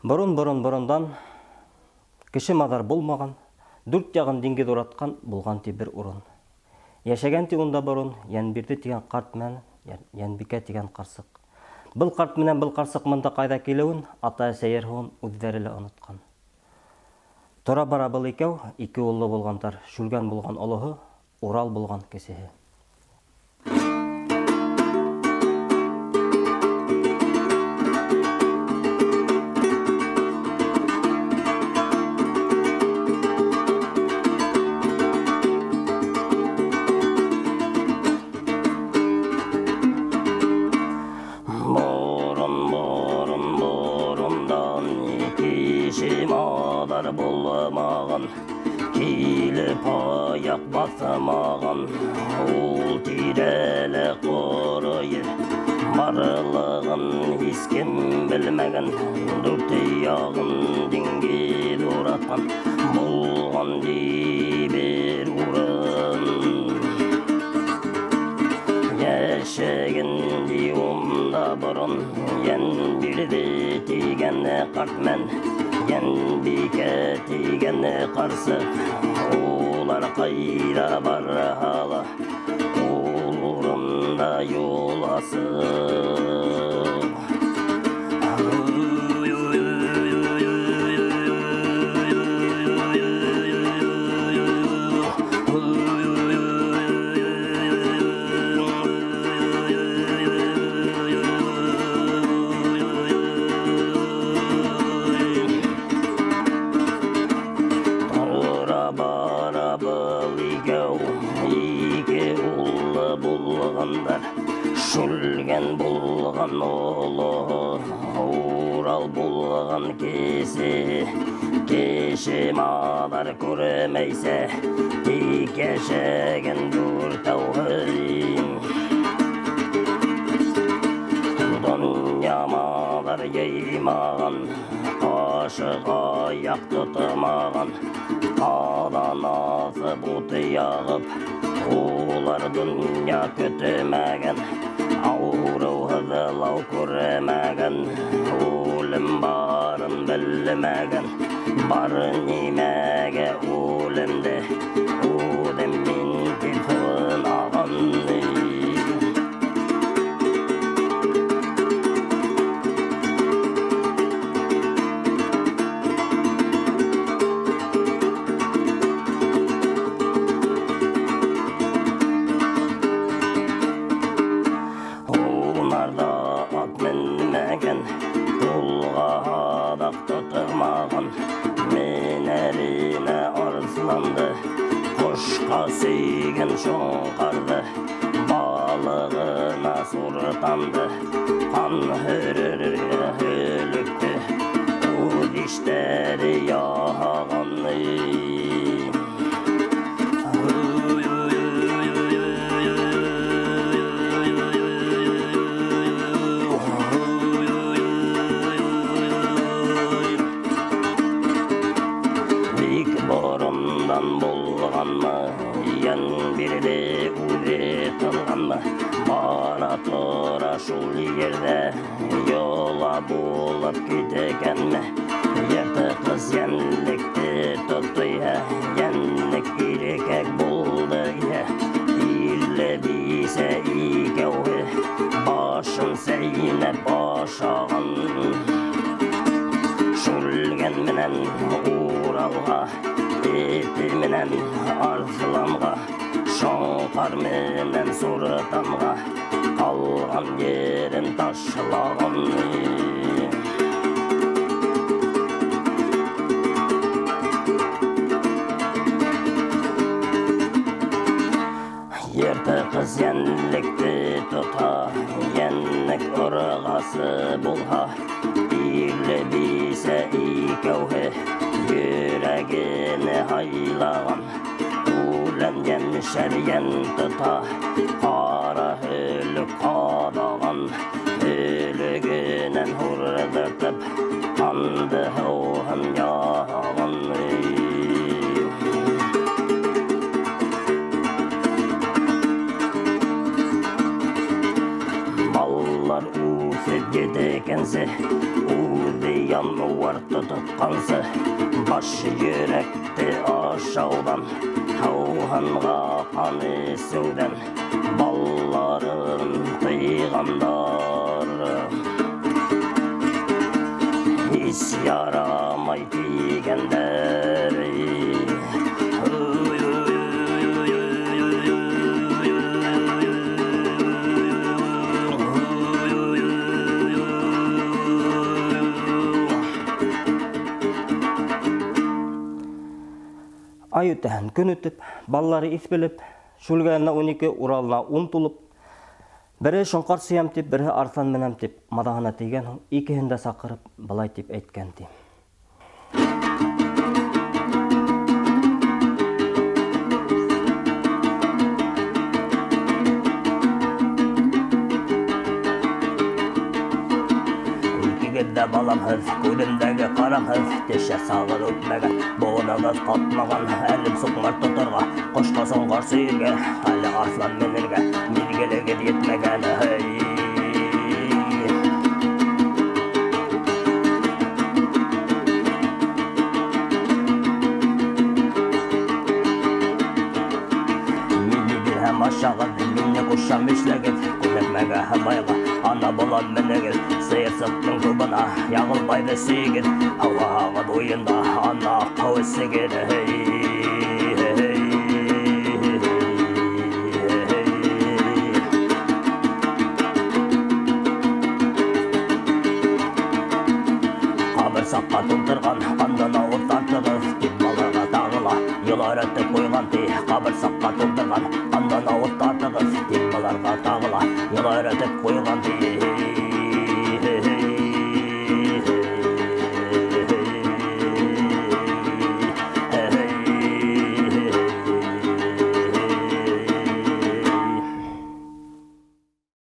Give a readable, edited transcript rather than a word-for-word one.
Борон-борон-борондан кеше мадар булмаган, дүрт ягын диңгез уратқан булган ти бер урын. Яшәгән ти унда борон, Янбирде тигән карт менән Янбикә тигән карсык. Был карт менән был карсык монда кайда килеүен ата-әсә ярһуын үҙҙәре лә оноткан. Тора бара был икәү, ике уллы булгандар, шүлгән булган олоһы, Урал булган кесеһе. Килеп аяк басамаған, ул тирәле ҡоройы, барлығын һис кем белмәгән, дүрт яғын диңгеҙ уратҡан, булған ди бер урын. Йәшәгән ди унда борон, Янбирде тигән ҡарт менән Янбикә тигән ҡарсык, улар ҡайҙа барһа, ул урында юл асыҡ. Шүлгән булған оло, Урал булған кесе, кеше мадар күрмәйсә, тик йәшәгән дүртәүһен. Донъя мадар йыймаған, ҡашыҡ аяҡ тотмаған, ҡаҙан аҫып ут яғып, улар донъя көтмәгән, ауырыуһыҙлау күрмәгән, үлем барын белмәгән, бар нимәгә үлемде, үҙем мин тип һынаған. Менәренә арысланды, ҡошҡа сөйгән шоңҡарҙы, балығына суртанды, ҡан һөрөргә һөлөктө, үҙ иштәре яһаған. Янбирде үҙе ҡылғанмы, бара тора шул ерҙә, йола булып киткәнме, ярты ҡыз йәнлекте тотойһа, йәнлек иркәк булды иһә, ирле бисә икәүһе, башын сәйнәп ашаған. Шүлгән менән Уралға, эте менән арыҫланға, шоңҡар менән суртанға, ҡалған ерен ташлаған. Ярты ҡыз йәнлекте тота, йәнлек ырғасы булһа, ирле бисә икәүһе, йөрәгене һайлаған, үлән йәмшәр йән тота, ҡара һөлөк ҡаҙаған, һөлөгөнән һурҙыртып, ҡанды һыуһын яһаған. Баллар үҫеп етекәнсе, үҙе януар тұтытқансы, баш жүректі ашаудан, ауғанға қан есуден, балларын тыйғандар. Ес ярамай тигендер. Ай өтәһен күн өтіп, баллары испелеп, шүлгәніне 12, Уралына 10 тулып, бірі шоңқар сыям теп, бірі арслан менәм теп, мадағына тейген, икеһен дә сақырып, былай теп әйткән ти. Ikigidde balamһыҙ, күҙемдәге ҡарамһыҙ, теше сағыр үтмәгән, быуынығыҙ ҡатмаған, әлем суҡмар тоторға, ҡошҡа соңғар сөйөргә, әле арслан менергә, билгелегеҙ етмәгән. Мине бирһәм ашағыҙ, мине ҡушам эшләгеҙ, күнекмәгә һыбайға, ана болан менегеҙ, сыйырсыҡтың тубына яғылбайҙы сөйгеҙ, һауағыҙ уйында ана ҡыу эсегеҙ. Ҡабырсаҡҡа тултырған ҡандына ут тартығыҙ, тип балаға тағыла, йылар өтөп ҡуйған ти. Ҡабырсаҡҡа тултырған ҡандына ут тартығыҙ, тип